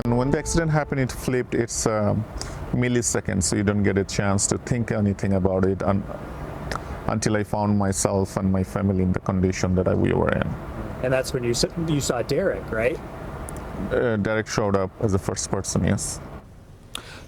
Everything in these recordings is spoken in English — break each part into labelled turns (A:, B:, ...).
A: And when the accident happened, it flipped. It's milliseconds, so you don't get a chance to think anything about it until I found myself and my family in the condition that we were in.
B: And that's when you saw Direk, right?
A: Direk showed up as the first person, yes.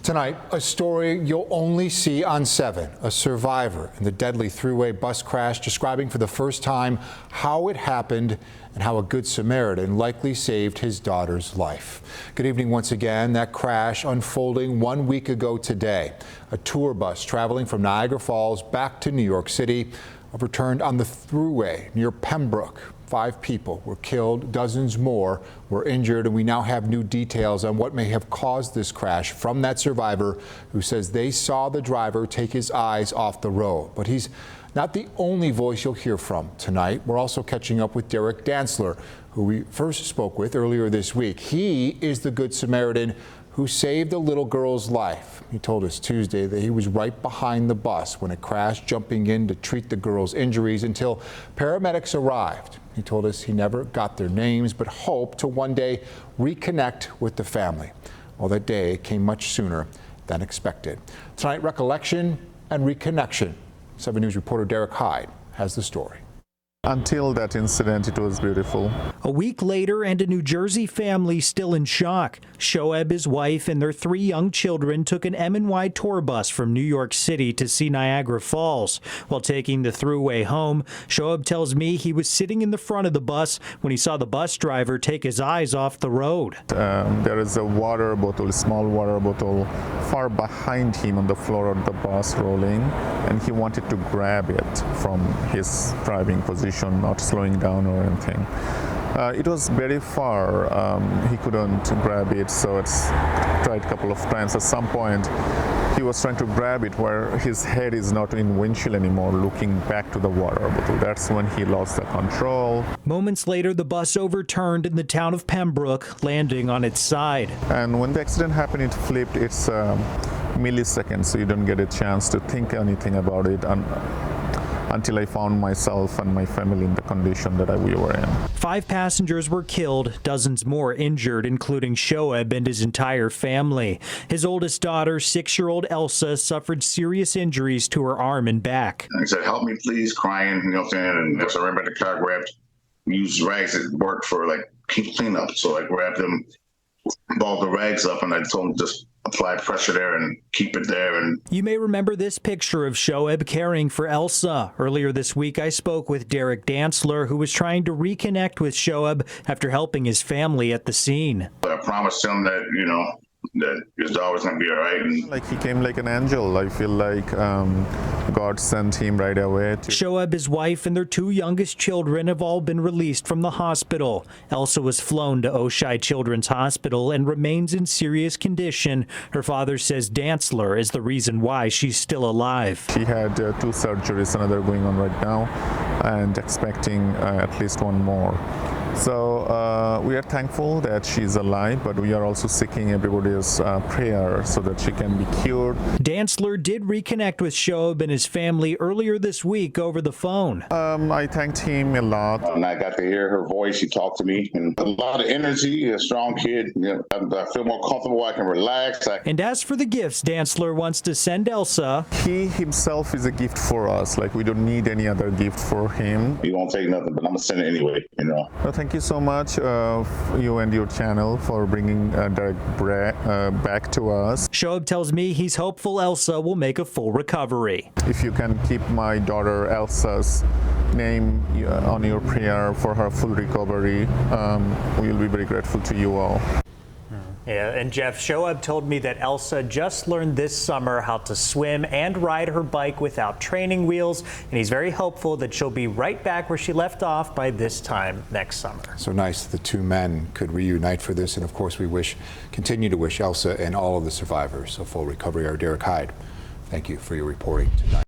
C: Tonight, a story you'll only see on 7, a survivor in the deadly thruway bus crash describing for the first time how it happened and how a good Samaritan likely saved his daughter's life. Good evening once again. That crash unfolding 1 week ago today. A tour bus traveling from Niagara Falls back to New York City overturned on the thruway near Pembroke. 5 people were killed, dozens more were injured, and we now have new details on what may have caused this crash from that survivor who says they saw the driver take his eyes off the road. But he's not the only voice you'll hear from tonight. We're also catching up with Direk Dantzler, who we first spoke with earlier this week. He is the Good Samaritan who saved a little girl's life. He told us Tuesday that he was right behind the bus when it crashed, jumping in to treat the girl's injuries until paramedics arrived. He told us he never got their names, but hoped to one day reconnect with the family. Well, that day came much sooner than expected. Tonight, recollection and reconnection. 7 News reporter Derek Hyde has the story.
A: Until that incident, it was beautiful.
D: A week later, and a New Jersey family still in shock. Shoaib, his wife, and their 3 young children took an M&Y tour bus from New York City to see Niagara Falls. While taking the thruway home, Shoaib tells me he was sitting in the front of the bus when he saw the bus driver take his eyes off the road.
A: There is a water bottle, small water bottle, far behind him on the floor of the bus rolling, and he wanted to grab it from his driving position, not slowing down or anything. It was very far. He couldn't grab it, so it's tried a couple of times. At some point, he was trying to grab it where his head is not in windshield anymore, looking back to the water bottle. That's when he lost the control.
D: Moments later, the bus overturned in the town of Pembroke, landing on its side.
A: And when the accident happened, it flipped. It's milliseconds, so you don't get a chance to think anything about it until I found myself and my family in the condition that we were in.
D: 5 passengers were killed, dozens more injured, including Shoaib and his entire family. His oldest daughter, 6-year-old Elsa, suffered serious injuries to her arm and back.
E: And he said, "Help me, please," crying, you know what I'm saying? And so I ran back to the car, used rags that worked for like cleanup. So I grabbed them, balled the rags up, and I told him just apply pressure there and keep it there. And
D: you may remember this picture of Shoaib caring for Elsa. Earlier this week, I spoke with Direk Dantzler, who was trying to reconnect with Shoaib after helping his family at the scene.
E: I promised him that, you know, that his dog was going to be all right. And
A: like he came like an angel. I feel like God sent him right away.
D: Shoaib, his wife, and their 2 youngest children have all been released from the hospital. Elsa was flown to Oshai Children's Hospital and remains in serious condition. Her father says Dantzler is the reason why she's still alive.
A: She had 2 surgeries, another going on right now, and expecting at least 1 more. So we are thankful that she's alive, but we are also seeking everybody's prayer so that she can be cured.
D: Dantzler did reconnect with Shoaib and his family earlier this week over the phone.
A: I thanked him a lot.
E: And I got to hear her voice. She talked to me, and a lot of energy, a strong kid. You know, I feel more comfortable. I can relax.
D: And as for the gifts Dantzler wants to send Elsa,
A: he himself is a gift for us. Like, we don't need any other gift for him.
E: You won't take nothing, but I'm going to send it anyway, you know.
A: Well, thank you so much, you and your channel, for bringing Direk back to us.
D: Shoaib tells me he's hopeful Elsa will make a full recovery.
A: If you can keep my daughter Elsa's name on your prayer for her full recovery, we will be very grateful to you all.
B: Yeah, and Jeff, Shoaib told me that Elsa just learned this summer how to swim and ride her bike without training wheels, and he's very hopeful that she'll be right back where she left off by this time next summer.
C: So nice the 2 men could reunite for this, and of course we continue to wish Elsa and all of the survivors a full recovery. Our Derek Hyde, thank you for your reporting tonight.